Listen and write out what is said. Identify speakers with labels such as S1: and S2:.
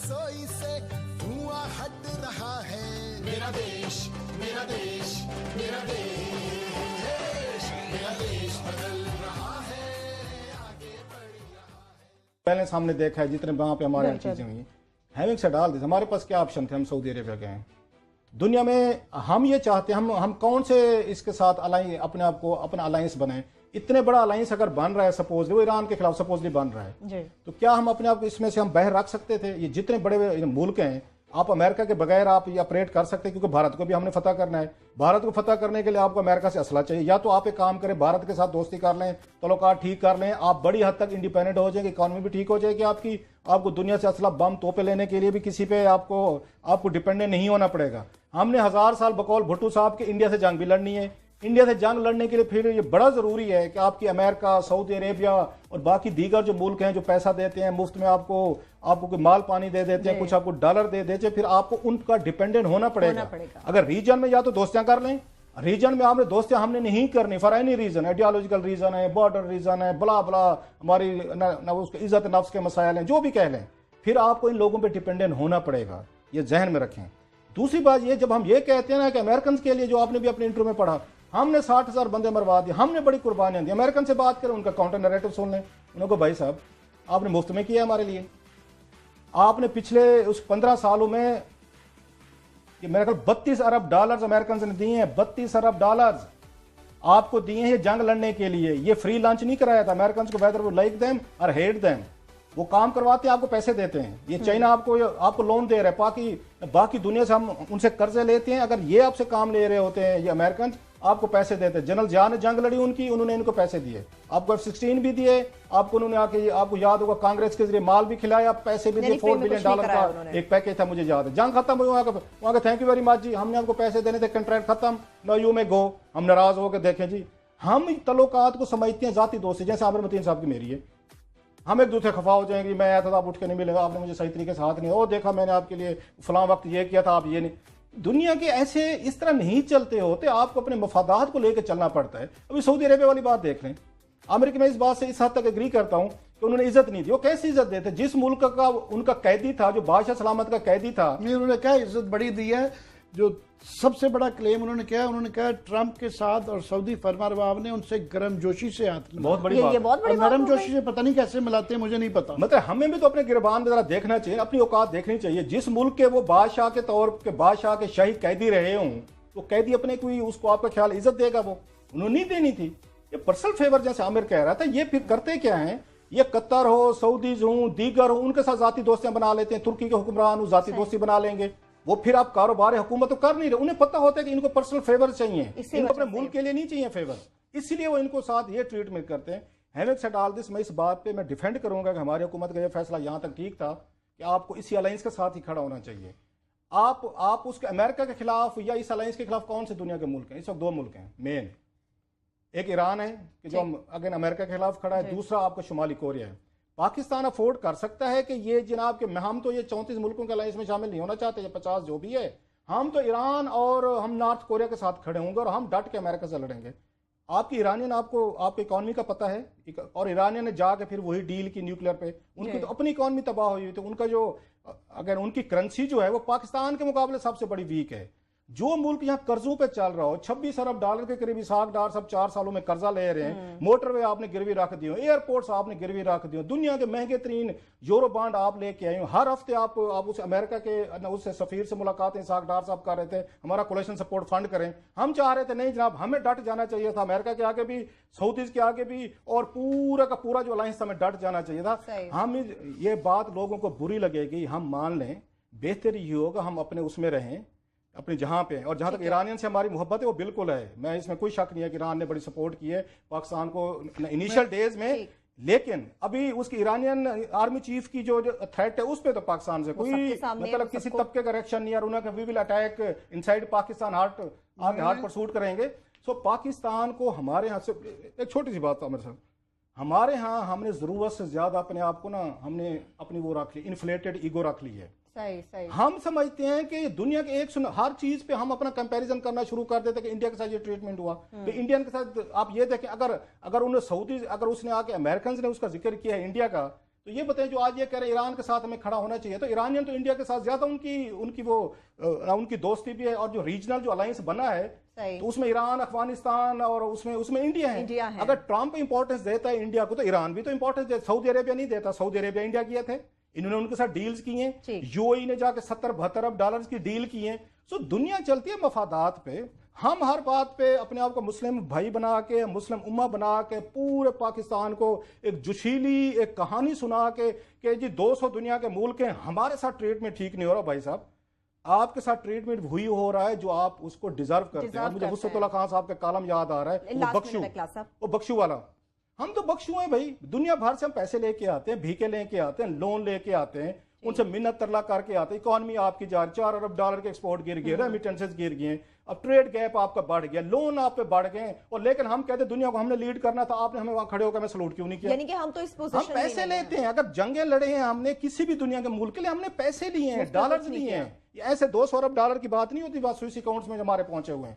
S1: रसोई से धुआं हट रहा है। मेरा देश, मेरा देश, मेरा देश, मेरा देश बदल रहा है, आगे बढ़ रहा है।
S2: पहले सामने देखा है जितने वहां पे हमारे यहाँ चीजें हुई, हैविंग से डाल दी, हमारे पास क्या ऑप्शन थे? हम सऊदी अरेबिया गए हैं। दुनिया में हम ये चाहते हैं, हम कौन से इसके साथ अलाइन अपने आप को अपना अलायंस बनाए? इतने बड़ा अलायंस अगर बन रहा है, सपोज वो ईरान के खिलाफ सपोजली बन रहा है, तो क्या हम अपने आप को इसमें से हम बाहर रख सकते थे? ये जितने बड़े मुल्क हैं, आप अमेरिका के बगैर आप ये ऑपरेट कर सकते हैं, क्योंकि भारत को भी हमने फतह करना है। भारत को फतह करने के लिए आपको अमेरिका से असला चाहिए। या तो आप एक काम करें, भारत के साथ दोस्ती कर लें, तल्लुकात ठीक कर लें, आप बड़ी हद तक इंडिपेंडेंट हो जाएंगे, इकॉनमी भी ठीक हो जाएगी आपकी, आपको दुनिया से असला बम तोपे लेने के लिए भी किसी पे आपको डिपेंडेंट नहीं होना पड़ेगा। हमने 1000 साल बकौल भुट्टो साहब के इंडिया से जंग भी लड़नी है। इंडिया से जंग लड़ने के लिए फिर ये बड़ा जरूरी है कि आपकी अमेरिका, सऊदी अरेबिया और बाकी दीगर जो मुल्क हैं जो पैसा देते हैं मुफ्त में, आपको कोई माल पानी दे देते हैं, कुछ आपको डॉलर दे देते हैं, फिर आपको उनका डिपेंडेंट होना पड़ेगा। अगर रीजन में या तो दोस्तियां कर लें, रीजन में आपने दोस्तियां हमने नहीं करनी for any reason, ideological reason है, बॉर्डर रीजन है, बला बला, हमारी उसके इज्जत नफ्स के मसाइल हैं, जो भी कह लें, फिर आपको इन लोगों पर डिपेंडेंट होना पड़ेगा। ये जहन में रखें। दूसरी बात ये, जब हम ये कहते हैं ना कि अमेरिकन के लिए, जो आपने भी अपने इंटरव्यू में पढ़ा, हमने 60,000 बंदे मरवा दिए, हमने बड़ी कुर्बानियां दी। अमेरिकन से बात करें, उनका काउंटर नैरेटिव सुन लें, उनको भाई साहब आपने मुफ्त में किया हमारे लिए, आपने पिछले उस 15 सालों में मेरे ख्याल 32 अरब डॉलर अमेरिकन ने दिए हैं। 32 अरब डॉलर आपको दिए हैं जंग लड़ने के लिए। ये फ्री लंच नहीं कराया था अमेरिकन को, वेदर वो लाइक देम और हेट देम, वो काम करवाते हैं, आपको पैसे देते हैं। ये चाइना आपको लोन दे रहा है, बाकी दुनिया से हम उनसे कर्जे लेते हैं। अगर ये आपसे काम ले रहे होते हैं, ये अमेरिकन आपको पैसे देते हैं। जनरल जिया ने जंग लड़ी उनकी, उन्होंने इनको पैसे दिए, आपको F-16 भी दिए, आपको उन्होंने आके, आपको याद होगा कांग्रेस के जरिए माल भी खिलाया, पैसे भी दिए, $4 बिलियन का एक पैकेज था, मुझे याद है। जंग खत्म हुई, वहां का थैंक यू वेरी मच जी, हमने आपको पैसे देने थे, कंट्रैक्ट खत्म, नो यू में गो। हम नाराज होकर देखें जी, हम तल्लुकात को समझते हैं जाती दोस्ती, जैसे आमिर मतीन साहब की मेरी है। हम एक दूसरे खफा हो जाएंगे, मैं आया था आप उठ के नहीं मिलेगा, आपने मुझे सही तरीके से हाथ नहीं, ओ देखा मैंने आपके लिए फलां वक्त ये किया था, आप ये नहीं। दुनिया के ऐसे इस तरह नहीं चलते होते, आपको अपने मफादात को लेकर चलना पड़ता है। अभी सऊदी अरेबिया वाली बात देख लें, अमेरिका में इस बात से इस हद तक एग्री करता हूं कि उन्होंने इज्जत नहीं दी। वो कैसी इज्जत देते? जिस मुल्क का उनका कैदी था, जो बादशाह सलामत का कैदी था,
S3: उन्होंने क्या इज्जत बड़ी दी है। जो सबसे बड़ा क्लेम उन्होंने कहा ट्रंप के साथ और सऊदी फरमारवाब ने उनसे गर्मजोशी से हाथ,
S2: बहुत बड़ी बात,
S3: गर्मजोशी से पता नहीं कैसे मिलाते हैं, मुझे नहीं पता।
S2: मतलब हमें भी तो अपने गिरबान में जरा देखना चाहिए, अपनी औकात देखनी चाहिए। जिस मुल्क के वो बादशाह के तौर के बादशाह के शाही कैदी रहे हों, तो कैदी अपने कोई उसको आपका ख्याल इज्जत देगा? वो उन्होंने नहीं देनी थी। ये पर्सनल फेवर जैसे आमिर कह रहा था, ये फिर करते क्या है, ये कतर हो, सऊदीज हो, दीगर हो, उनके साथ जाती दोस्तियां बना लेते हैं। तुर्की के हुक्मरान जाती दोस्ती बना लेंगे, वो फिर आप कारोबार हुकूमत तो कर नहीं रहे। उन्हें पता होता है कि इनको पर्सनल फेवर चाहिए, इनको अपने मुल्क के लिए नहीं चाहिए फेवर, इसलिए वो इनको साथ ये ट्रीटमेंट करते हैं। हैविंग सेड ऑल दिस, मैं इस बात पे मैं डिफेंड करूंगा कि हमारी हुकूमत का ये फैसला यहां तक ठीक था कि आपको इसी अलायंस के साथ ही खड़ा होना चाहिए। आप उसके अमेरिका के खिलाफ या इस अलायंस के खिलाफ कौन से दुनिया के मुल्क हैं? इस वक्त 2 मुल्क हैं मेन, एक ईरान है कि जो अगेन अमेरिका के खिलाफ खड़ा है, दूसरा आपका शुमाली कोरिया है। पाकिस्तान अफोर्ड कर सकता है कि ये जनाब के हम तो ये 34 मुल्कों के अलायंस में शामिल नहीं होना चाहते, ये 50 जो भी है, हम तो ईरान और हम नॉर्थ कोरिया के साथ खड़े होंगे और हम डट के अमेरिका से लड़ेंगे। आपकी ईरानियन आपको इकॉनमी का पता है, और ईरानियन ने जाके फिर वही डील की न्यूक्लियर पे, उनकी तो अपनी इकॉनमी तबाह हुई थी। उनका जो अगर उनकी करेंसी जो है वो पाकिस्तान के मुकाबले सबसे बड़ी वीक है। जो मुल्क यहाँ कर्जों पे चल रहा हो, 26 अरब डॉलर के करीब $100 सब 4 सालों में कर्जा ले रहे हैं, मोटरवे आपने गिरवी रख दियो, एयरपोर्ट्स आपने गिरवी रख दियो, दुनिया के महंगे तरीन यूरो बॉन्ड आप लेके आए हो। हर हफ्ते आप उस अमेरिका के उससे सफीर से मुलाकातें $100 साहब कर रहे थे, हमारा कोलेशन सपोर्ट फंड करें। हम चाह रहे थे नहीं जनाब, हमें डट जाना चाहिए था, अमेरिका के आगे भी, सऊदीज के आगे भी, और पूरा का पूरा जो अलायंस हमें डट जाना चाहिए था। हम ये बात लोगों को बुरी लगेगी, हम मान लें, बेहतर ये होगा हम अपने उसमें रहें, अपने जहां पे। और जहां तक ईरानियन से हमारी मोहब्बत है वो बिल्कुल है, मैं इसमें कोई शक नहीं है कि ईरान ने बड़ी सपोर्ट की है पाकिस्तान को इनिशियल डेज में, लेकिन अभी उसकी ईरानियन आर्मी चीफ की जो थ्रेट है उस पर तो पाकिस्तान से कोई मतलब किसी तबके का रिएक्शन नहीं है। उन्होंने we will attack inside Pakistan, hot pursuit करेंगे। सो पाकिस्तान को हमारे यहाँ से एक छोटी सी बात आमिर साहब, हमारे यहाँ हमने जरूरत से ज्यादा अपने आप को ना, हमने अपनी वो रख ली, इन्फ्लेटेड ईगो रख ली है।
S4: सही।
S2: हम समझते हैं कि दुनिया के हर चीज पे हम अपना कंपैरिजन करना शुरू कर देते कि इंडिया के साथ ये ट्रीटमेंट हुआ, तो इंडियन के साथ आप ये देखें, अगर उन्हें सऊदी, अगर उसने आके अमेरिकन ने उसका जिक्र किया है इंडिया का, तो ये बताएं, जो आज ये कह रहे हैं ईरान के साथ हमें खड़ा होना चाहिए, तो ईरानियन तो इंडिया के साथ ज्यादा उनकी दोस्ती भी है, और जो रीजनल जो अलायंस बना है
S4: सही।
S2: तो उसमें ईरान, अफगानिस्तान और उसमें इंडिया है। अगर ट्रंप इंपॉर्टेंस देता है इंडिया को, तो ईरान भी तो इंपॉर्टेंस देता। सऊदी अरेबिया नहीं देता, सऊदी अरेबिया इंडिया किए थे, इन्होंने उनके साथ डील्स किए हैं, यूएई ने जाके 70-72 अरब डॉलर की डील की है। सो दुनिया चलती है मफादात पे। हम हर बात पे अपने आप को मुस्लिम भाई बना के, मुस्लिम उम्मा बना के पूरे पाकिस्तान को एक जोशीली एक कहानी सुना के कि जी 200 दुनिया के मुल्क हैं, हमारे साथ ट्रीटमेंट ठीक नहीं हो रहा। भाई साहब, आपके साथ ट्रीटमेंट हुई हो रहा है जो आप उसको डिजर्व करते हैं। मुझे वुसअतुल्लाह खान साहब का कॉलम याद आ रहा है, वो बख्शू वाला। हम तो बख्शू हैं भाई, दुनिया भर से हम पैसे लेके आते हैं, भीखे लेके आते हैं, लोन लेके आते हैं, उनसे मिन्नत तरला करके आते हैं। इकॉनमी आपकी जा रही, 4 अरब डॉलर के एक्सपोर्ट गिर गए, रेमिटेंसेस गिर गए, अब ट्रेड गैप आपका बढ़ गया, लोन आप पे बढ़ गए, और लेकिन हम कहते हैं दुनिया को हमने लीड करना था, आपने हमें वहां खड़े होकर हमें सलूट क्यों नहीं किया?
S4: यानी कि हम तो इस पोजीशन
S2: हम पैसे लेते हैं। अगर जंगें लड़े हैं हमने किसी भी दुनिया के मुल्क के लिए, हमने पैसे लिए हैं, डॉलर लिए हैं। ऐसे 200 अरब डॉलर की बात नहीं होती, बात स्विस अकाउंट्स में हमारे पहुंचे हुए हैं।